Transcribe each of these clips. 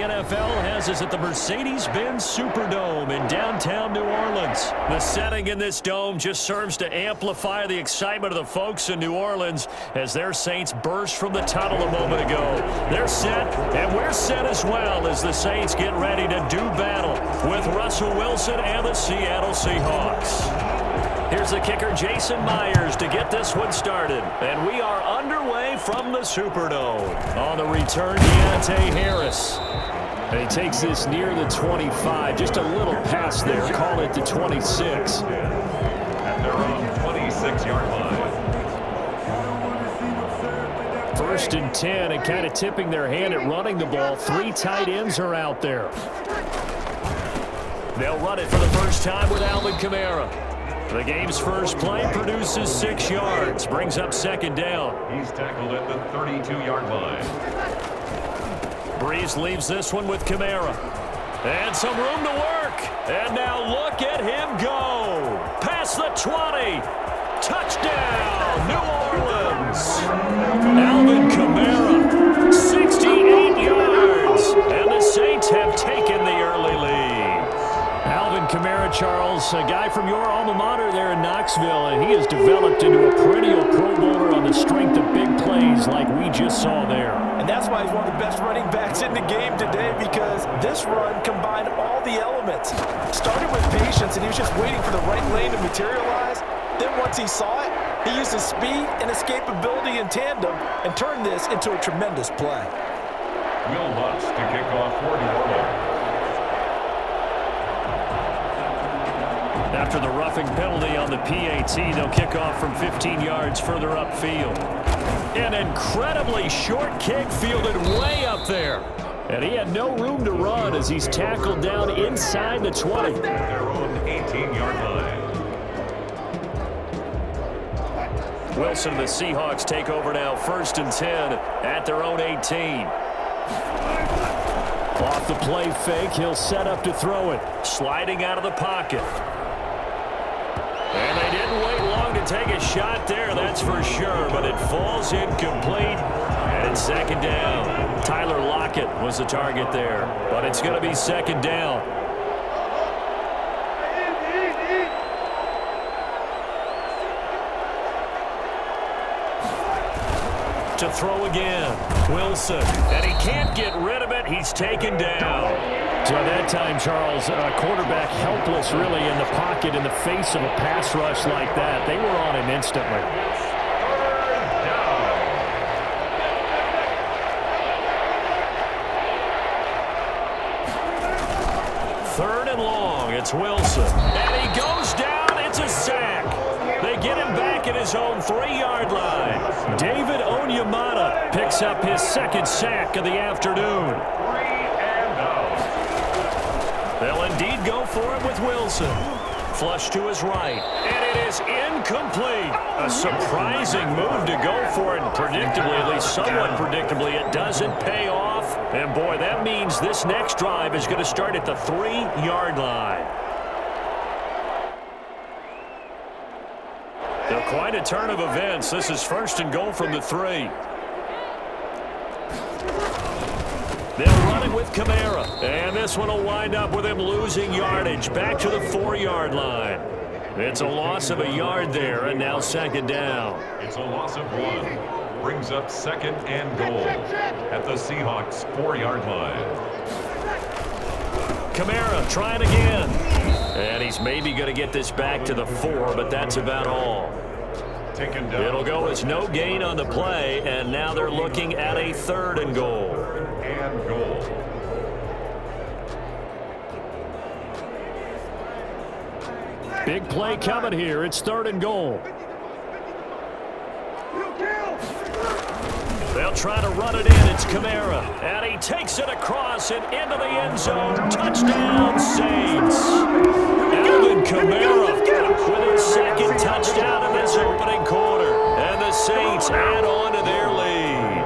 NFL has us at the Mercedes-Benz Superdome in downtown New Orleans. The setting in this dome just serves to amplify the excitement of the folks in New Orleans as their Saints burst from the tunnel a moment ago. They're set, and we're set as well as the Saints get ready to do battle with Russell Wilson and the Seattle Seahawks. Here's the kicker, Jason Myers, to get this one started. And we are underway from the Superdome. On the return, Deontay Harris. And he takes this near the 25, just a little past there. Call it the 26. At their own 26-yard line. First and 10, and kind of tipping their hand at running the ball. 3 tight ends are out there. They'll run it for the first time with Alvin Kamara. The game's first play produces 6 yards, brings up second down. He's tackled at the 32-yard line. Breeze leaves this one with Kamara. And some room to work. And now look at him go. Past the 20. Touchdown, New Orleans. Alvin Kamara, 68 yards. And the Saints have taken the early lead. Alvin Kamara, Charles, a guy from your alma mater there in Knoxville, and he has developed into a perennial Pro Bowler on the strength of big plays like we just saw there. And that's why he's one of the best running backs in the game today, because this run combined all the elements. Started with patience, and he was just waiting for the right lane to materialize. Then once he saw it, he used his speed and escapability in tandem and turned this into a tremendous play. Will Lutz to kick off for New Orleans. After the roughing penalty on the PAT, they'll kick off from 15 yards further upfield. An incredibly short kick fielded way up there. And he had no room to run as he's tackled down inside the 20. Their own 18-yard line. Wilson and the Seahawks take over now, first and 10 at their own 18. Off the play fake, he'll set up to throw it. Sliding out of the pocket. And they didn't wait long to take a shot there, that's for sure, but it falls incomplete, and it's second down. Tyler Lockett was the target there, but it's going to be second down. To throw again, Wilson, and he can't get rid of it, he's taken down. So at that time, Charles, quarterback helpless really in the pocket in the face of a pass rush like that. They were on him instantly. Third and long, it's Wilson. And he goes down, it's a sack. They get him back at his own 3-yard line. David Onyemata picks up his second sack of the afternoon. They'll indeed go for it with Wilson. Flush to his right. And it is incomplete. A surprising move to go for it. And predictably, at least somewhat predictably, it doesn't pay off. And boy, that means this next drive is going to start at the 3-yard line. So quite a turn of events. This is first and goal from the 3. They'll run it with Kamara. And this one will wind up with him losing yardage. Back to the 4-yard line. It's a loss of a yard there, and now second down. It's a loss of 1. Brings up second and goal at the Seahawks 4-yard line. Kamara trying again. And he's maybe going to get this back to the 4, but that's about all. Taken down. It'll go as no gain on the play, and now they're looking at a 3rd and goal. And goal. Big play coming here. It's 3rd and goal. They'll try to run it in. It's Kamara. And he takes it across and into the end zone. Touchdown, Saints. Alvin Kamara with his second touchdown in this opening quarter. And the Saints add on to their lead.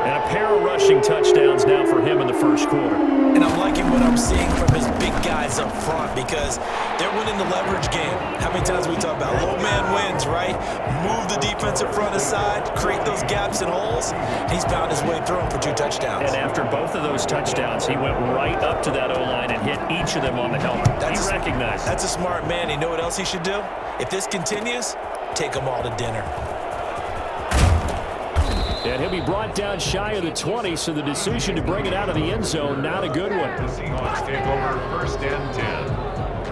And a pair of rush rushing touchdowns now for him in the first quarter. And I'm liking what I'm seeing from his big guys up front because they're winning the leverage game. How many times we talk about low man wins, right? Move the defensive front aside, create those gaps and holes. He's pounded his way through them for 2 touchdowns. And after both of those touchdowns, he went right up to that O-line and hit each of them on the helmet. He recognized. That's a smart man. You know what else he should do? If this continues, take them all to dinner. And he'll be brought down shy of the 20, so the decision to bring it out of the end zone, not a good one. The Seahawks take over first and 10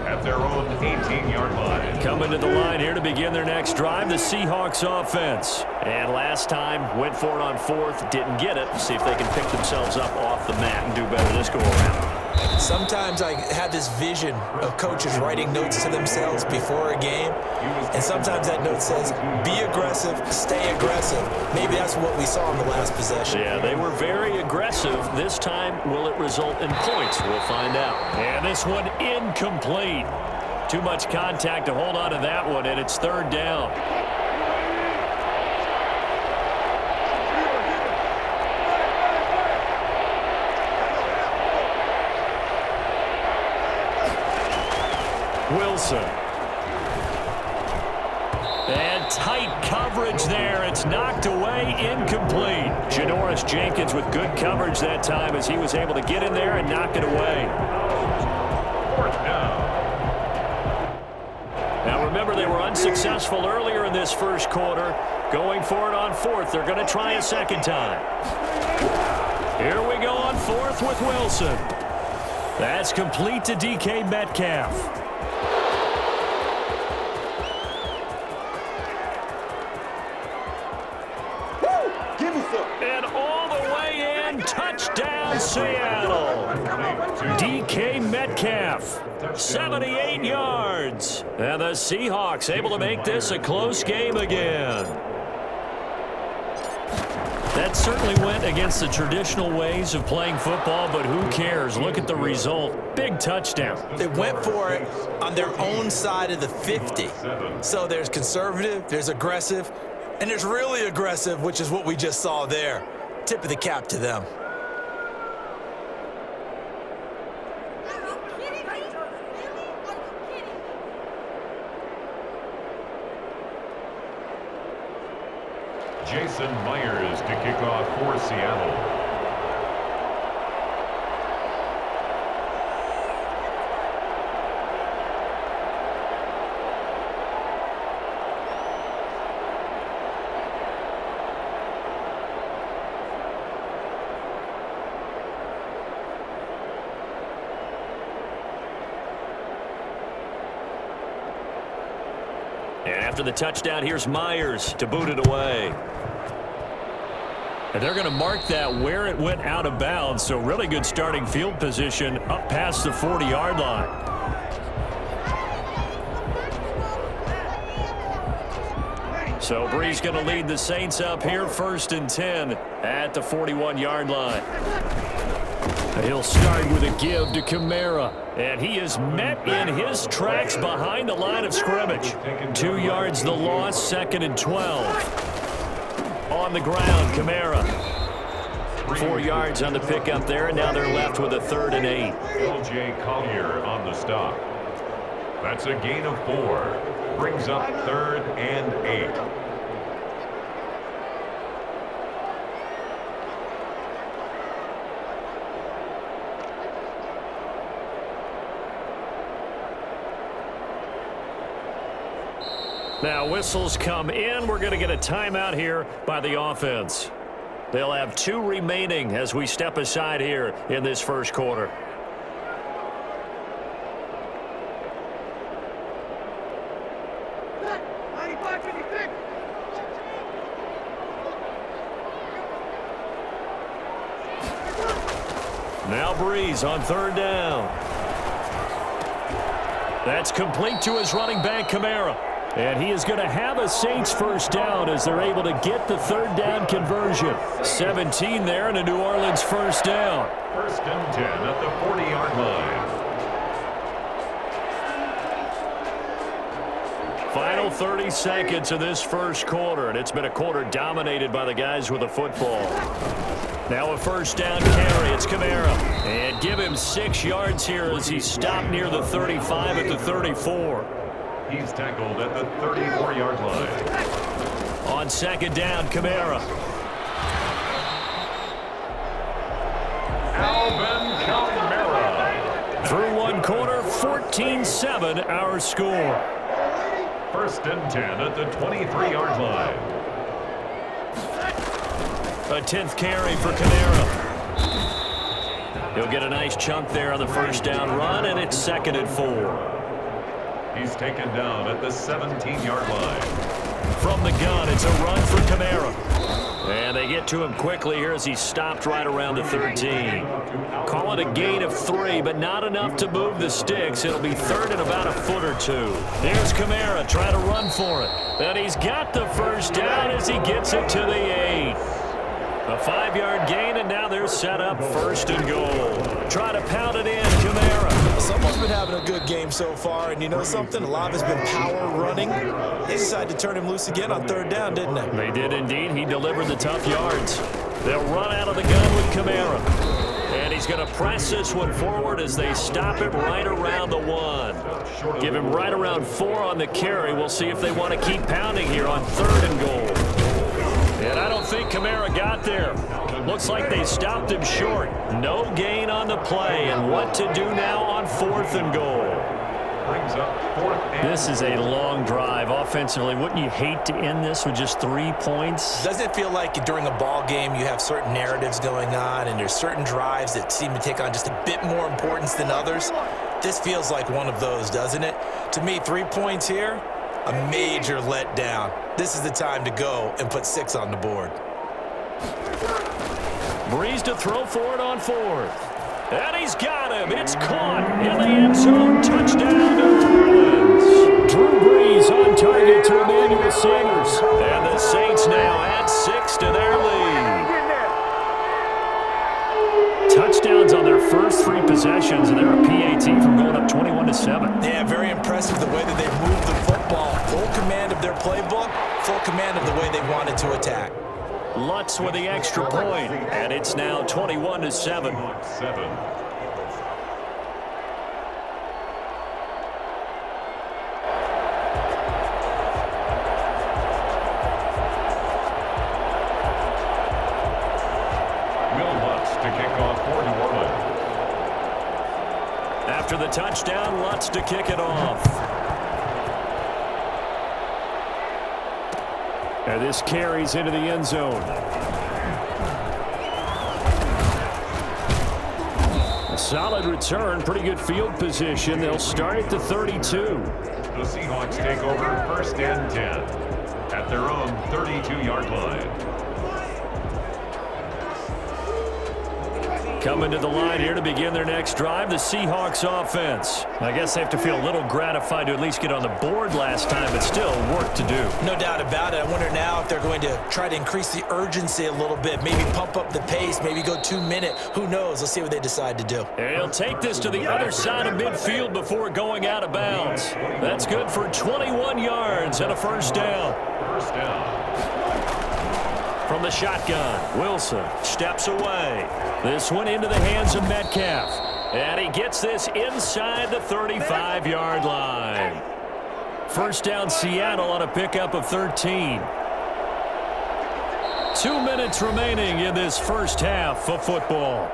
at their own 18-yard line. Coming to the line here to begin their next drive, the Seahawks offense. And last time, went for it on 4th, didn't get it. See if they can pick themselves up off the mat and do better this go-around. Sometimes I have this vision of coaches writing notes to themselves before a game, and sometimes that note says, be aggressive, stay aggressive. Maybe that's what we saw in the last possession. Yeah, they were very aggressive. This time, will it result in points? We'll find out. And this one incomplete. Too much contact to hold on to that one, and it's 3rd down. Wilson. And tight coverage there. It's knocked away, incomplete. Janoris Jenkins with good coverage that time as he was able to get in there and knock it away. 4th down. Now remember, they were unsuccessful earlier in this first quarter. Going for it on 4th. They're going to try a second time. Here we go on 4th with Wilson. That's complete to DK Metcalf. And all the way in, touchdown Seattle. DK Metcalf, 78 yards. And the Seahawks able to make this a close game again. That certainly went against the traditional ways of playing football, but who cares? Look at the result. Big touchdown. They went for it on their own side of the 50. So there's conservative, there's aggressive, and there's really aggressive, which is what we just saw there. Tip of the cap to them. Jason Myers to kick off for Seattle. And after the touchdown, here's Myers to boot it away. And they're going to mark that where it went out of bounds, so really good starting field position up past the 40-yard line. So Brees going to lead the Saints up here, 1st and 10 at the 41-yard line. He'll start with a give to Kamara. And he is met in his tracks behind the line of scrimmage. 2 yards the loss, 2nd and 12. On the ground, Kamara. 4 yards on the pickup there, and now they're left with a 3rd and 8. L.J. Collier on the stop. That's a gain of 4. Brings up 3rd and 8. Now whistles come in. We're going to get a timeout here by the offense. They'll have 2 remaining as we step aside here in this first quarter. Now Brees on 3rd down. That's complete to his running back, Kamara. And he is going to have a Saints first down as they're able to get the 3rd down conversion. 17 there and a New Orleans first down. 1st and 10 at the 40-yard line. Final 30 seconds of this first quarter, and it's been a quarter dominated by the guys with the football. Now a first down carry. It's Kamara. And give him 6 yards here as he stopped near the 35 at the 34. He's tackled at the 34-yard line. On second down, Kamara. Alvin Kamara. Through one quarter, 14-7 our score. First and 10 at the 23-yard line. A 10th carry for Kamara. He'll get a nice chunk there on the first down run, and it's 2nd and 4. He's taken down at the 17-yard line. From the gun, it's a run for Kamara. And they get to him quickly here as he stopped right around the 13. Call it a gain of 3, but not enough to move the sticks. It'll be 3rd and about a foot or 2. There's Kamara trying to run for it. And he's got the first down as he gets it to the 8. A 5-yard gain, and now they're set up 1st and goal. Try to pound it in, Kamara. Someone's been having a good game so far, and you know something? A lot has been power running. They decided to turn him loose again on 3rd down, didn't they? They did indeed. He delivered the tough yards. They'll run out of the gun with Kamara. And he's going to press this one forward as they stop him right around the 1. Give him right around 4 on the carry. We'll see if they want to keep pounding here on 3rd and goal. And I don't think Kamara got there. Looks like they stopped him short. No gain on the play. And what to do now on 4th and goal? Brings up 4th and This is a long drive offensively. Wouldn't you hate to end this with just 3 points? Doesn't it feel like during a ball game you have certain narratives going on and there's certain drives that seem to take on just a bit more importance than others? This feels like one of those, doesn't it? To me, 3 points here, a major letdown. This is the time to go and put 6 on the board. Breeze to throw for it on 4th. And he's got him. It's caught in the end zone. Touchdown, New Orleans. Drew Brees on target to Emmanuel Sanders. And the Saints now add 6 to their lead. Touchdowns on their first 3 possessions, and they're a PAT from going up 21-7. Yeah, very impressive the way that they moved the football. Full command of their playbook, full command of the way they wanted to attack. Lutz with the extra point, and it's now 21-7. After the touchdown, Lutz to kick it off. And this carries into the end zone. A solid return, pretty good field position. They'll start at the 32. The Seahawks take over 1st and 10 at their own 32-yard line. Coming to the line here to begin their next drive, the Seahawks offense. I guess they have to feel a little gratified to at least get on the board last time, but still work to do. No doubt about it. I wonder now if they're going to try to increase the urgency a little bit, maybe pump up the pace, maybe go 2-minute. Who knows? Let's see what they decide to do. And he'll take this to the other side of midfield before going out of bounds. That's good for 21 yards and a first down. First down. From the shotgun, Wilson steps away. This one into the hands of Metcalf. And he gets this inside the 35-yard line. First down, Seattle on a pickup of 13. 2 minutes remaining in this first half of football.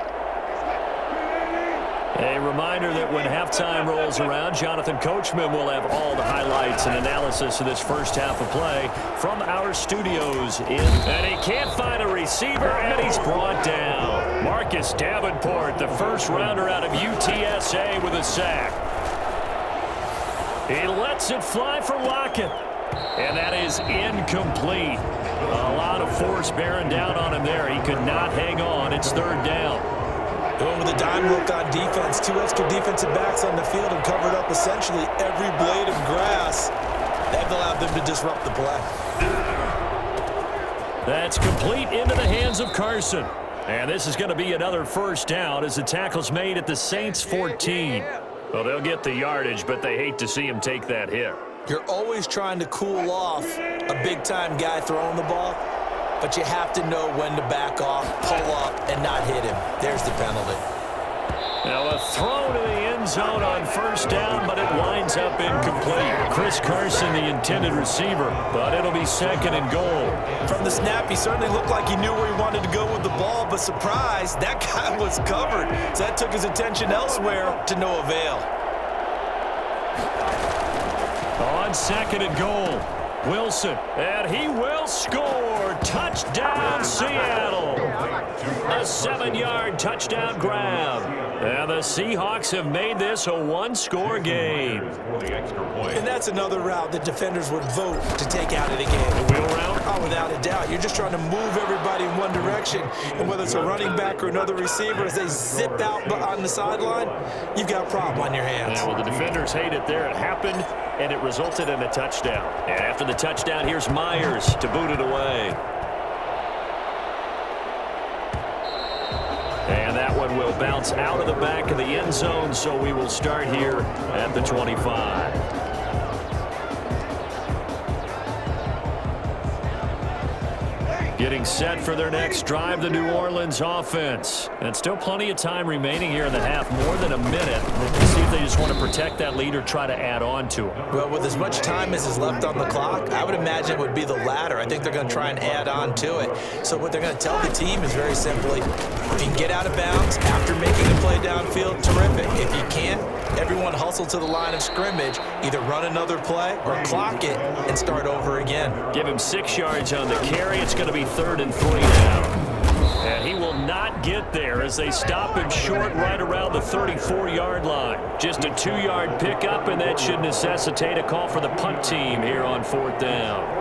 A reminder that when halftime rolls around, Jonathan Coachman will have all the highlights and analysis of this first half of play from our studios. And he can't find a receiver, and he's brought down. Marcus Davenport, the first rounder out of UTSA, with a sack. He lets it fly for Lockett. And that is incomplete. A lot of force bearing down on him there. He could not hang on. It's 3rd down. Going with a dime look on defense. 2 extra defensive backs on the field and covered up essentially every blade of grass. That allowed them to disrupt the play. That's complete into the hands of Carson. And this is going to be another first down as the tackle's made at the Saints 14. Well, they'll get the yardage, but they hate to see him take that hit. You're always trying to cool off a big-time guy throwing the ball. but you have to know when to back off, pull up, and not hit him. There's the penalty. Now a throw to the end zone on first down, but it winds up incomplete. Chris Carson, the intended receiver, but it'll be second and goal. From the snap, he certainly looked like he knew where he wanted to go with the ball, but surprise, that guy was covered. So that took his attention elsewhere to no avail. On second and goal, Wilson, and he will score. Touchdown, Seattle. A 7-yard touchdown grab. And the Seahawks have made this a one-score game. And that's another route that defenders would vote to take out of the game. The wheel route? Oh, without a doubt. You're just trying to move everybody in one direction. And whether it's a running back or another receiver, as they zip out on the sideline, you've got a problem on your hands. Yeah, well, the defenders hate it there. It happened, and it resulted in a touchdown. And after the touchdown, here's Myers to boot it away. And that one will bounce out of the back of the end zone, so we will start here at the 25. Getting set for their next drive, the New Orleans offense. And still plenty of time remaining here in the half, more than a minute. We'll see if they just want to protect that lead or try to add on to it. Well, with as much time as is left on the clock, I would imagine it would be the latter. I think they're going to try and add on to it. So what they're going to tell the team is very simply, if you can get out of bounds after making a play downfield, terrific. If you can't, everyone hustle to the line of scrimmage, either run another play or clock it and start over again. Give him 6 yards on the carry. It's going to be 3rd and 3 now. And he will not get there as they stop him short right around the 34-yard line. Just a 2-yard pickup, and that should necessitate a call for the punt team here on 4th down.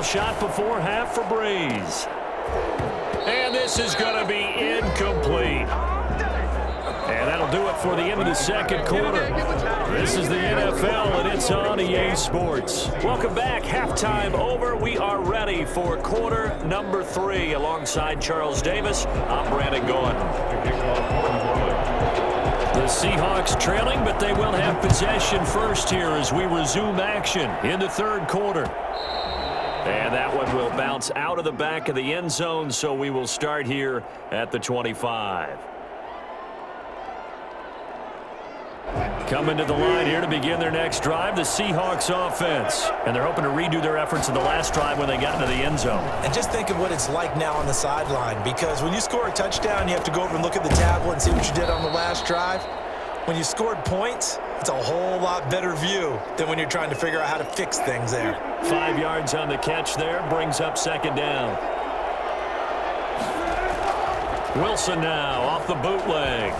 Shot before half for Breeze. And this is going to be incomplete. And that'll do it for the end of the second quarter. This is the NFL, and it's on EA Sports. Welcome back. Halftime over. We are ready for quarter number 3. Alongside Charles Davis, I'm Brandon Gordon. The Seahawks trailing, but they will have possession first here as we resume action in the third quarter. And that one will bounce out of the back of the end zone, so we will start here at the 25. Coming to the line here to begin their next drive, the Seahawks offense. And they're hoping to redo their efforts in the last drive when they got into the end zone. And just think of what it's like now on the sideline, because when you score a touchdown, you have to go over and look at the tablet and see what you did on the last drive. When you scored points, it's a whole lot better view than when you're trying to figure out how to fix things there. 5 yards on the catch there, brings up second down. Wilson now off the bootleg.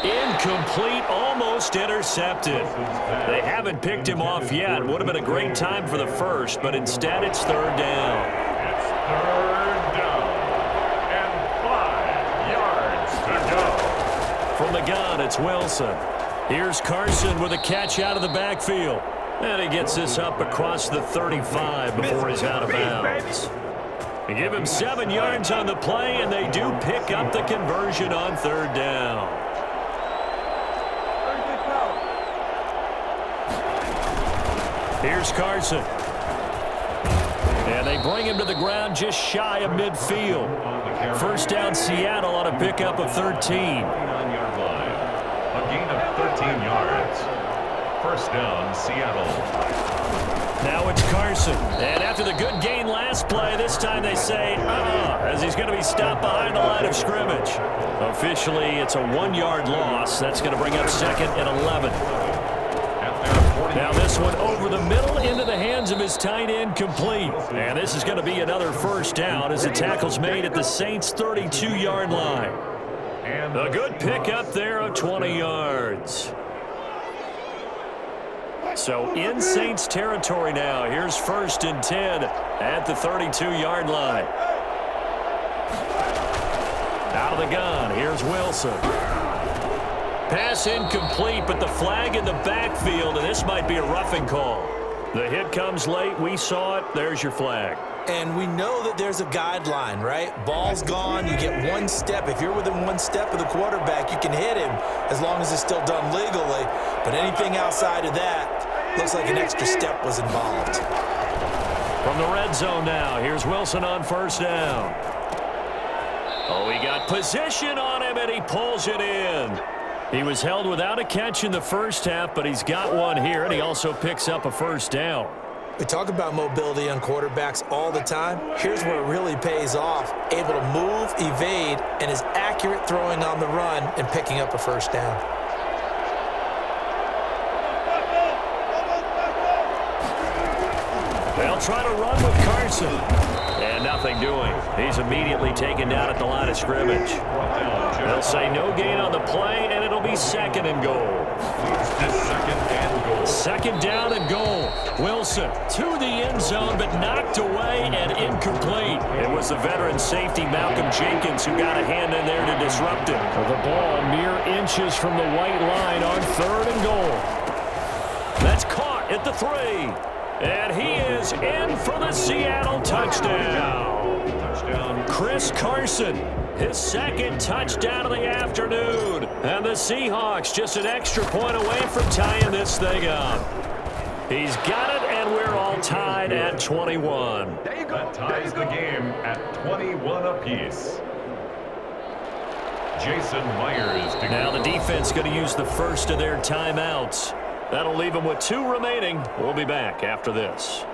Incomplete, almost intercepted. They haven't picked him off yet. Would have been a great time for the first, but instead it's third down. It's third down and 5 yards to go. From the gun, it's Wilson. Here's Carson with a catch out of the backfield. And he gets this up across the 35 before he's out of bounds. They give him 7 yards on the play, and they do pick up the conversion on third down. Here's Carson. And they bring him to the ground just shy of midfield. First down, Seattle on a pickup of 13. 9-yard line. A gain of 13 yards. First down, Seattle. Now it's Carson. And after the good gain last play, this time they say, as he's going to be stopped behind the line of scrimmage. Officially, it's a 1-yard loss. That's going to bring up second and 11. Now this one over the middle into the hands of his tight end, complete. And this is going to be another first down as the tackle's made at the Saints' 32-yard line. A good pickup there of 20 yards. So in Saints territory now. Here's first and 10 at the 32-yard line. Out of the gun, here's Wilson. Pass incomplete, but the flag in the backfield, and this might be a roughing call. The hit comes late. We saw it. There's your flag. And we know that there's a guideline, right? Ball's gone. You get one step. If you're within one step of the quarterback, you can hit him as long as it's still done legally. But anything outside of that, looks like an extra step was involved. From the red zone now, here's Wilson on first down. Oh, he got position on him, and he pulls it in. He was held without a catch in the first half, but he's got one here, and he also picks up a first down. We talk about mobility on quarterbacks all the time. Here's where it really pays off. Able to move, evade, and is accurate throwing on the run and picking up a first down. They'll try to run with Carson. And nothing doing. He's immediately taken down at the line of scrimmage. They'll say no gain on the play, and it'll be second and goal. Second down and goal. Wilson to the end zone, but knocked away and incomplete. It was the veteran safety Malcolm Jenkins who got a hand in there to disrupt it. The ball mere inches from the white line on third and goal. That's caught at the 3. And he is in for the Seattle touchdown. Chris Carson, his second touchdown of the afternoon. And the Seahawks just an extra point away from tying this thing up. He's got it, and we're all tied at 21. That ties the game at 21 apiece. Jason Myers. Now the defense going to use the first of their timeouts. That'll leave them with 2 remaining. We'll be back after this.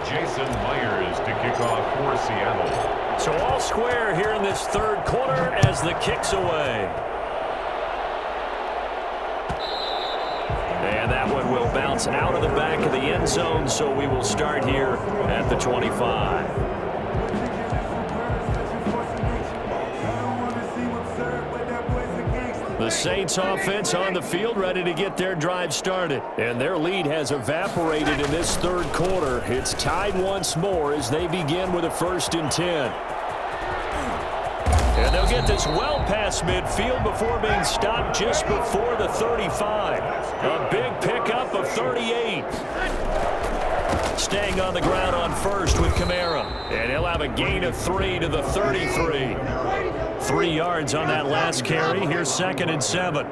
Jason Myers to kick off for Seattle. So all square here in this third quarter as the kick's away. And that one will bounce out of the back of the end zone, so we will start here at the 25. The Saints offense on the field ready to get their drive started. And their lead has evaporated in this third quarter. It's tied once more as they begin with a 1st and 10. And they'll get this well past midfield before being stopped just before the 35. A big pickup of 38. Staying on the ground on first with Kamara. And he'll have a gain of 3 to the 33. 3 yards on that last carry. Here's 2nd and 7.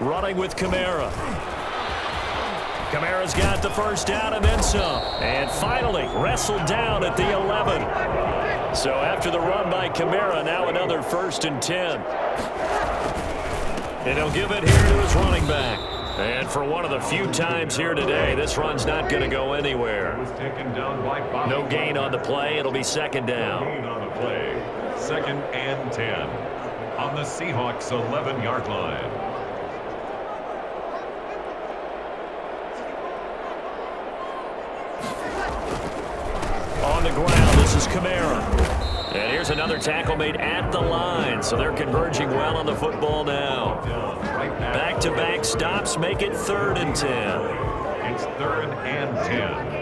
Running with Kamara. Kamara's got the first down and then some. And finally wrestled down at the 11. So after the run by Kamara, now another 1st and 10. And he'll give it here to his running back. And for one of the few times here today, this run's not going to go anywhere. No gain on the play. It'll be 2nd down. 2nd and 10 on the Seahawks 11-yard line. On the ground, this is Kamara. And here's another tackle made at the line, so they're converging well on the football now. Back-to-back stops make it 3rd and 10. It's 3rd and 10.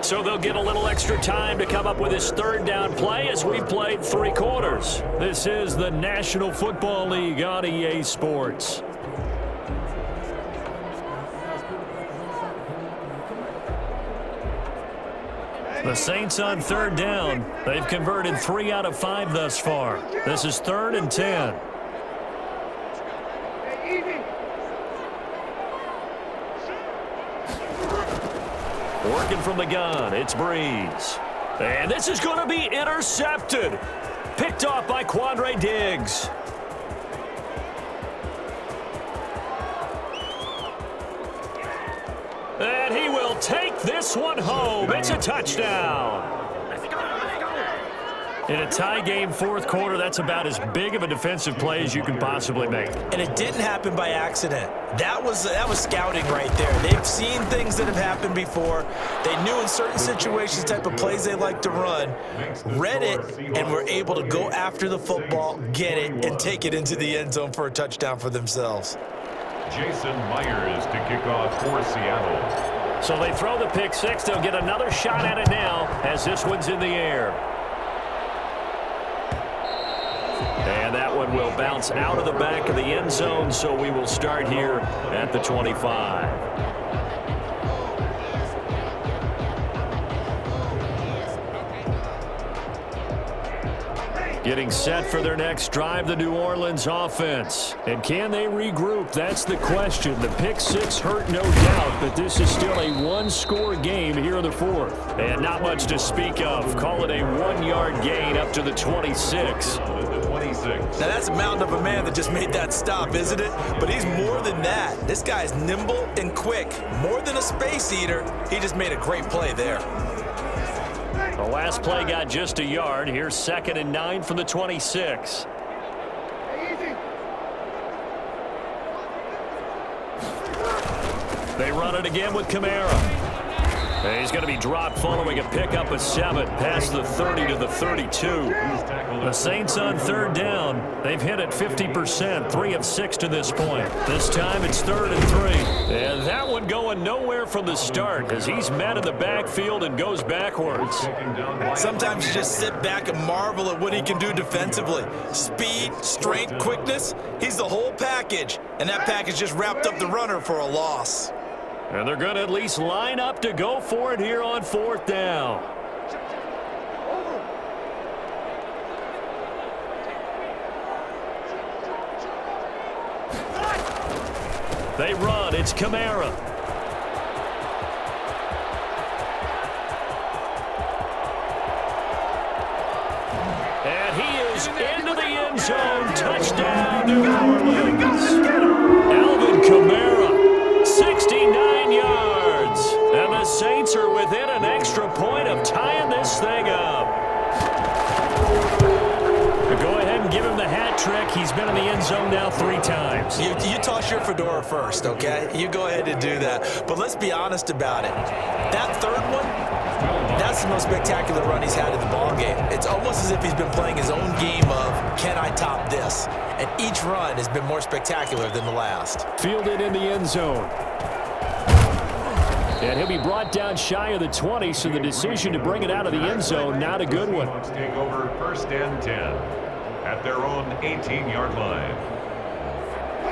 So they'll get a little extra time to come up with his 3rd down play as we've played 3 quarters. This is the National Football League on EA Sports. The Saints on 3rd down. They've converted 3 out of 5 thus far. This is 3rd and 10. Working from the gun, it's Breeze. And this is going to be intercepted. Picked off by Quandre Diggs. And he will take this one home. It's a touchdown. In a tie game, 4th quarter, that's about as big of a defensive play as you can possibly make. And it didn't happen by accident. That was scouting right there. They've seen things that have happened before. They knew in certain situations type of plays they like to run, read it, and were able to go after the football, get it, and take it into the end zone for a touchdown for themselves. Jason Myers to kick off for Seattle. So they throw the pick six. They'll get another shot at it now as this one's in the air. And that one will bounce out of the back of the end zone, so we will start here at the 25. Getting set for their next drive, the New Orleans offense. And can they regroup? That's the question. The pick six hurt, no doubt, but this is still a one-score game here in the fourth. And not much to speak of. Call it a one-yard gain up to the 26. Now that's a mountain of a man that just made that stop, isn't it? But he's more than that. This guy's nimble and quick. More than a space eater, he just made a great play there. The last play got just a yard. Here's 2nd and 9 from the 26. They run it again with Kamara. And he's going to be dropped following a pickup of 7 past the 30 to the 32. The Saints on 3rd down. They've hit it 50%, 3 of 6 to this point. This time it's 3rd and 3. And that one going nowhere from the start as he's met in the backfield and goes backwards. Sometimes you just sit back and marvel at what he can do defensively. Speed, strength, quickness. He's the whole package. And that package just wrapped up the runner for a loss. And they're going to at least line up to go for it here on 4th down. They run. It's Kamara. And he is into the end zone. Touchdown, New Orleans. Alvin Kamara, 69 yards. And the Saints are within an extra point of tying this thing up. Go ahead and give him the hat trick. He's been in the end zone now 3 times. You toss your fedora first, okay? You go ahead and do that. But let's be honest about it. That third one, that's the most spectacular run he's had in the ballgame. It's almost as if he's been playing his own game of, can I top this? And each run has been more spectacular than the last. Fielded in the end zone. And he'll be brought down shy of the 20, so the decision to bring it out of the end zone, not a good one. Take over 1st and 10 at their own 18-yard line.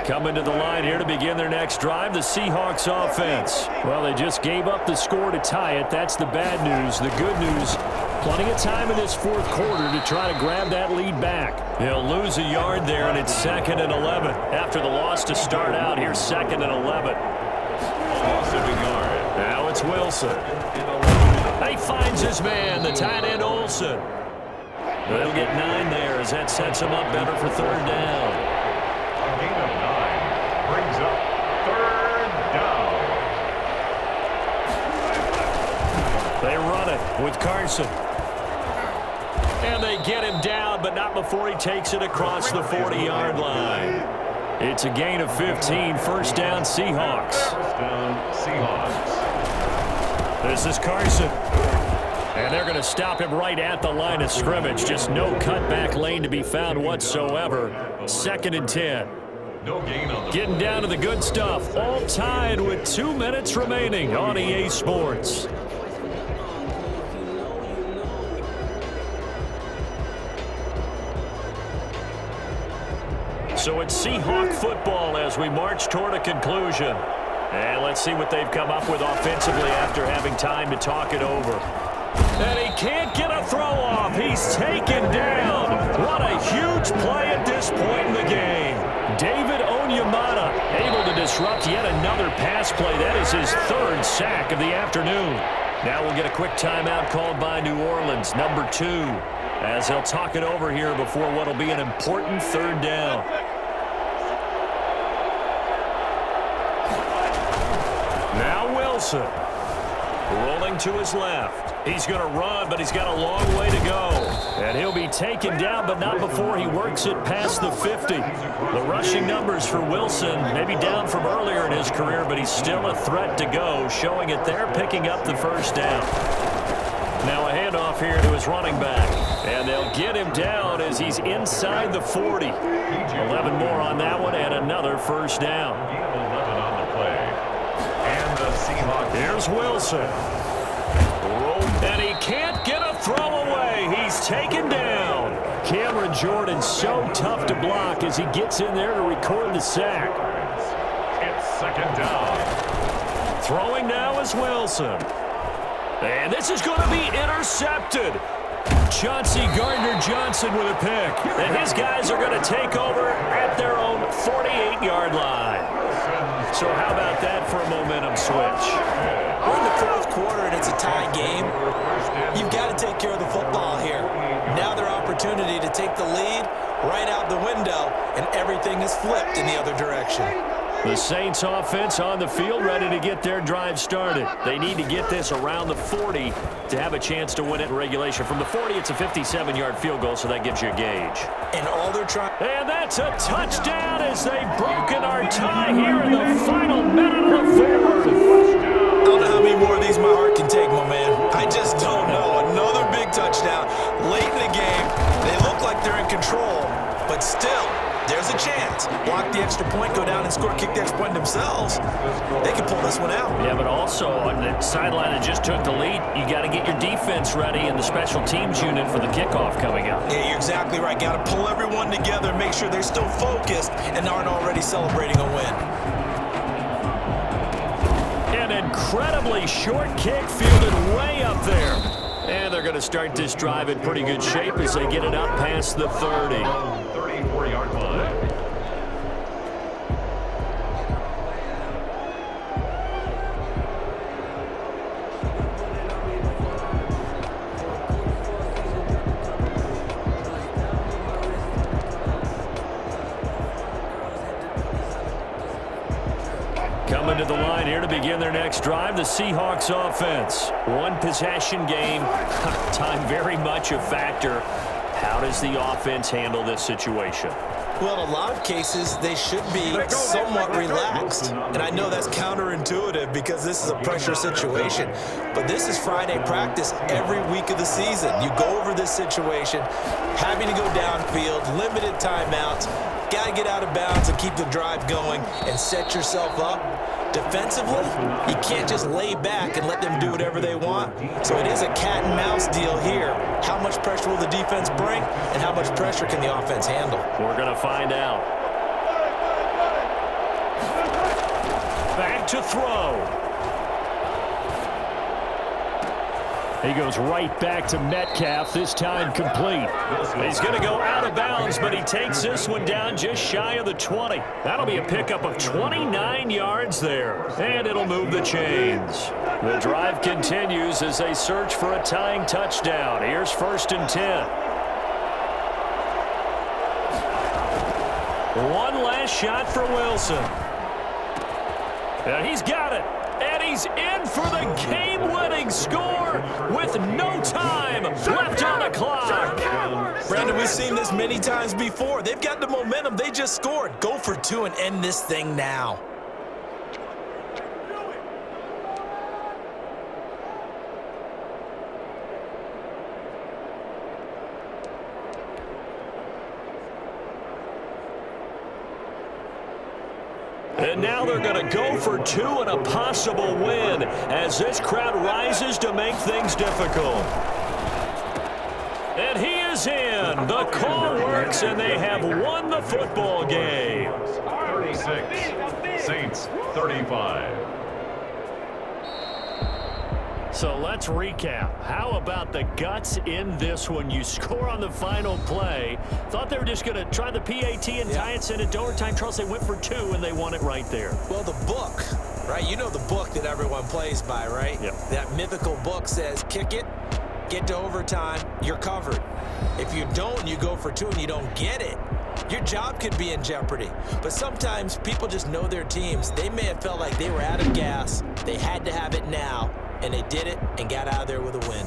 Coming to the line here to begin their next drive, the Seahawks offense. Well, they just gave up the score to tie it. That's the bad news. The good news, plenty of time in this 4th quarter to try to grab that lead back. They'll lose a yard there, and it's 2nd and 11. After the loss to start out, here's 2nd and 11. Loss of a yard. Now it's Wilson. He finds his man, the tight end Olsen. They'll get 9 there as that sets him up better for 3rd down. A gain of 9 brings up 3rd down. They run it with Carson. And they get him down, but not before he takes it across the 40-yard line. It's a gain of 15, 1st down Seahawks. 1st down Seahawks. This is Carson. And they're going to stop him right at the line of scrimmage. Just no cutback lane to be found whatsoever. 2nd and 10. No gain on the Getting down to the good stuff. All tied with 2 minutes remaining on EA Sports. So it's Seahawk football as we march toward a conclusion. And let's see what they've come up with offensively after having time to talk it over. And he can't get a throw off. He's taken down. What a huge play at this point in the game. David Onyemata able to disrupt yet another pass play. That is his 3rd sack of the afternoon. Now we'll get a quick timeout called by New Orleans, number 2, as they'll talk it over here before what will be an important 3rd down. Now Wilson rolling to his left. He's going to run, but he's got a long way to go. And he'll be taken down, but not before he works it past the 50. The rushing numbers for Wilson, maybe down from earlier in his career, but he's still a threat to go, showing it there, picking up the 1st down. Now a handoff here to his running back. And they'll get him down as he's inside the 40. 11 more on that one, and another 1st down. 11 on the play. And the Here's Wilson. And he can't get a throw away. He's taken down. Cameron Jordan's so tough to block as he gets in there to record the sack. It's second down. Throwing now is Wilson. And this is going to be intercepted. Chauncey Gardner-Johnson with a pick. And his guys are going to take over at their own 48-yard line. So how about that for a momentum switch? We're in the fourth quarter, and it's a tie game. You've got to take care of the football here. Now their opportunity to take the lead right out the window, and everything is flipped in the other direction. The Saints offense on the field ready to get their drive started. They need to get this around the 40 to have a chance to win it in regulation. From the 40, it's a 57-yard field goal, so that gives you a gauge. And all they're trying... And that's a touchdown as they've broken our tie here in the final minute of the fourth. I don't know how many more of these my heart can take, my man. I just don't know. Another big touchdown late in the game. They look like they're in control, but still... there's a chance. Block the extra point, go down and score, kick the extra point themselves. They can pull this one out. Yeah, but also on the sideline that just took the lead, you got to get your defense ready and the special teams unit for the kickoff coming up. Yeah, you're exactly right. Got to pull everyone together, make sure they're still focused and aren't already celebrating a win. An incredibly short kick fielded way up there. And they're going to start this drive in pretty good shape as they get it up past the 30. 34-yard line. Coming to the line here to begin their next drive, the Seahawks offense. One possession game, time very much a factor. How does the offense handle this situation? Well, in a lot of cases, they should be somewhat relaxed. And I know that's counterintuitive because this is a pressure situation. But this is Friday practice every week of the season. You go over this situation, having to go downfield, limited timeouts, got to get out of bounds and keep the drive going and set yourself up. Defensively, you can't just lay back and let them do whatever they want. So it is a cat and mouse deal here. How much pressure will the defense bring, and how much pressure can the offense handle? We're going to find out. Back to throw. He goes right back to Metcalf, this time complete. He's going to go out of bounds, but he takes this one down just shy of the 20. That'll be a pickup of 29 yards there, and it'll move the chains. The drive continues as they search for a tying touchdown. Here's 1st and 10. One last shot for Wilson. And he's got it. And he's in for the game-winning score with no time left on the clock. Brandon, we've seen this many times before. They've got the momentum. They just scored. Go for 2 and end this thing now. And now they're going to go for 2 and a possible win as this crowd rises to make things difficult. And he is in. The call works, and they have won the football game. 36, Saints 35. So let's recap. How about the guts in this one? You score on the final play. Thought they were just going to try the PAT and tie it, send it to overtime. Charles, they went for 2, and they won it right there. Well, the book, right? You know the book that everyone plays by, right? Yep. That mythical book says, kick it, get to overtime, you're covered. If you don't, you go for 2 and you don't get it, your job could be in jeopardy. But sometimes people just know their teams. They may have felt like they were out of gas. They had to have it now. And they did it and got out of there with a win.